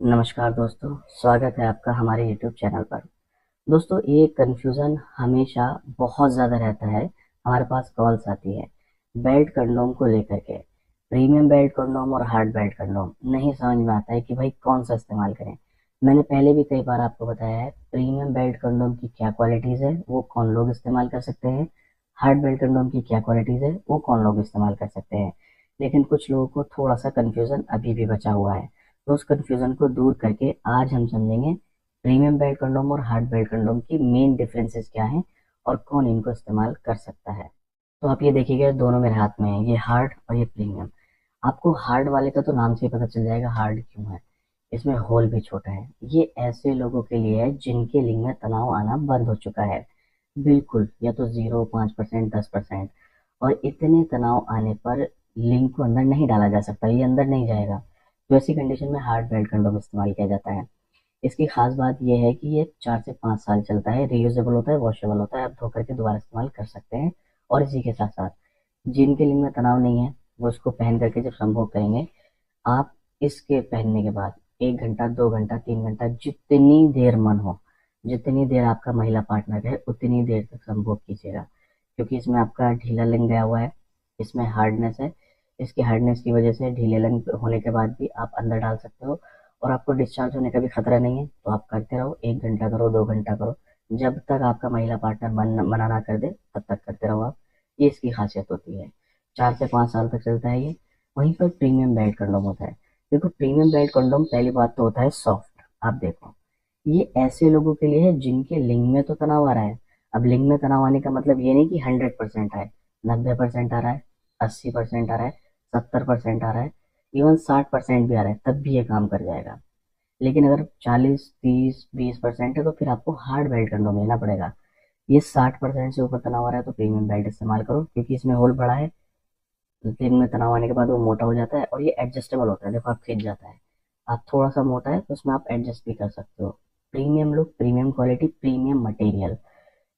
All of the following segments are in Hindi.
नमस्कार दोस्तों, स्वागत है आपका हमारे YouTube चैनल पर। दोस्तों, ये कन्फ्यूज़न हमेशा बहुत ज़्यादा रहता है, हमारे पास कॉल्स आती है बेल्ट कंडोम को लेकर के। प्रीमियम बेल्ट कंडोम और हार्ड बेल्ट कंडोम नहीं समझ में आता है कि भाई कौन सा इस्तेमाल करें। मैंने पहले भी कई बार आपको बताया है प्रीमियम बेल्ट कंडोम की क्या क्वालिटीज़ है, वो कौन लोग इस्तेमाल कर सकते हैं। हार्ड बेल्ट कंडोम की क्या क्वालिटीज़ है, वो कौन लोग इस्तेमाल कर सकते हैं। लेकिन कुछ लोगों को थोड़ा सा कन्फ्यूज़न अभी भी बचा हुआ है, तो उस कन्फ्यूज़न को दूर करके आज हम समझेंगे प्रीमियम बेल्ट कंडोम और हार्ड बेल्ट कंडोम की मेन डिफरेंसेस क्या हैं और कौन इनको इस्तेमाल कर सकता है। तो आप ये देखिएगा, दोनों मेरे हाथ में है, ये हार्ड और ये प्रीमियम। आपको हार्ड वाले का तो नाम से ही पता चल जाएगा हार्ड क्यों है। इसमें होल भी छोटा है। ये ऐसे लोगों के लिए है जिनके लिंग में तनाव आना बंद हो चुका है, बिल्कुल, या तो 0, 5%, 10%। और इतने तनाव आने पर लिंग को अंदर नहीं डाला जा सकता, ये अंदर नहीं जाएगा। तो ऐसी कंडीशन में हार्ड बेल्ट कंडोम इस्तेमाल किया जाता है। इसकी खास बात यह है कि ये 4 से 5 साल चलता है, रीयूजेबल होता है, वॉशेबल होता है, आप धो करके दोबारा इस्तेमाल कर सकते हैं। और इसी के साथ साथ जिनके लिंग में तनाव नहीं है वो इसको पहन करके जब संभोग करेंगे, आप इसके पहनने के बाद 1 घंटा, 2 घंटा, 3 घंटा, जितनी देर मन हो, जितनी देर आपका महिला पार्टनर है उतनी देर तक संभोग कीजिएगा। क्योंकि इसमें आपका ढीला लिंग गया हुआ है, इसमें हार्डनेस है। इसकी हार्डनेस की वजह से ढीले लिंग होने के बाद भी आप अंदर डाल सकते हो और आपको डिस्चार्ज होने का भी खतरा नहीं है। तो आप करते रहो, 1 घंटा करो, 2 घंटा करो, जब तक आपका महिला पार्टनर मना ना कर दे तब तक करते रहो आप। ये इसकी खासियत होती है। 4 से 5 साल तक चलता है ये। वहीं पर प्रीमियम बेल्ट कंडोम होता है। देखो, प्रीमियम बेल्ट कंडोम पहली बात तो होता है सॉफ्ट। आप देखो, ये ऐसे लोगों के लिए है जिनके लिंग में तो तनाव आ रहा है। अब लिंग में तनाव आने का मतलब ये नहीं कि 100% आए, 90% आ रहा है, 80% आ रहा है, 70% आ रहा है, इवन 60% भी आ रहा है, तब भी ये काम कर जाएगा। लेकिन अगर 40, 30, 20% है तो फिर आपको हार्ड बेल्ट कंडोम लेना पड़ेगा। ये 60% से ऊपर तनाव आ रहा है तो प्रीमियम बेल्ट इस्तेमाल करो, क्योंकि इसमें होल बड़ा है। दिन में तनाव आने के बाद वो मोटा हो जाता है और ये एडजस्टेबल होता है। देखो, आप खिंच जाता है। आप थोड़ा सा मोटा है तो उसमें आप एडजस्ट भी कर सकते हो। Premium look, premium quality, premium material,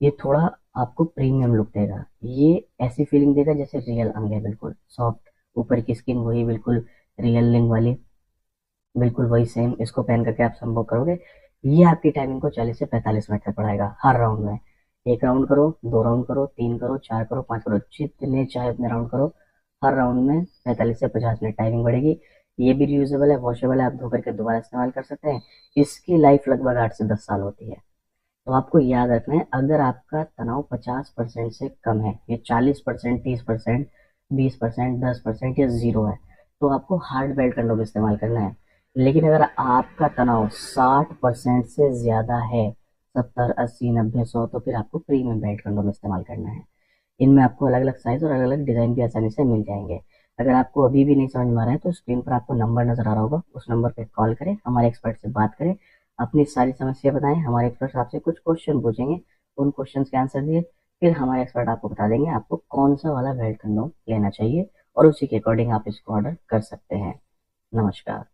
ये थोड़ा आपको प्रीमियम लुक देगा। ये ऐसी फीलिंग देगा जैसे रियल अंग है, बिल्कुल सॉफ्ट, ऊपर की स्किन वही बिल्कुल रियल लिंग वाली, बिल्कुल वही सेम। इसको पहन करके आप संभोग करोगे, ये आपकी टाइमिंग को 40 से 45 मिनट तक बढ़ाएगा हर राउंड में। 1 राउंड करो, 2 राउंड करो, 3 करो, 4 करो, 5 करो, जितने चाहे उतने राउंड करो। हर राउंड में 45 से 50 मिनट टाइमिंग बढ़ेगी। ये भी रियूजेबल है, वॉशेबल है, आप धो करके दोबारा इस्तेमाल कर सकते हैं। इसकी लाइफ लगभग 8 से 10 साल होती है। तो आपको याद रखना है, अगर आपका तनाव 50% से कम है, ये 40%, 30%, 20%, 10% या 0 है, तो आपको हार्ड बेल्ट कंडोम इस्तेमाल करना है। लेकिन अगर आपका तनाव 60% से ज़्यादा है, 70, 80, 90, 100, तो फिर आपको प्रीमियम बेल्ट कंडोम इस्तेमाल करना है। इनमें आपको अलग अलग साइज और अलग अलग डिज़ाइन भी आसानी से मिल जाएंगे। अगर आपको अभी भी नहीं समझ में आ रहा है तो स्क्रीन पर आपको नंबर नज़र आ रहा होगा, उस नंबर पर कॉल करें, हमारे एक्सपर्ट से बात करें, अपनी सारी समस्या बताएं। हमारे एक्सपर्ट आपसे कुछ क्वेश्चन पूछेंगे, उन क्वेश्चन के आंसर दिए, फिर हमारे एक्सपर्ट आपको बता देंगे आपको कौन सा वाला बेल्ट कंडोम लेना चाहिए और उसी के अकॉर्डिंग आप इसको ऑर्डर कर सकते हैं। नमस्कार।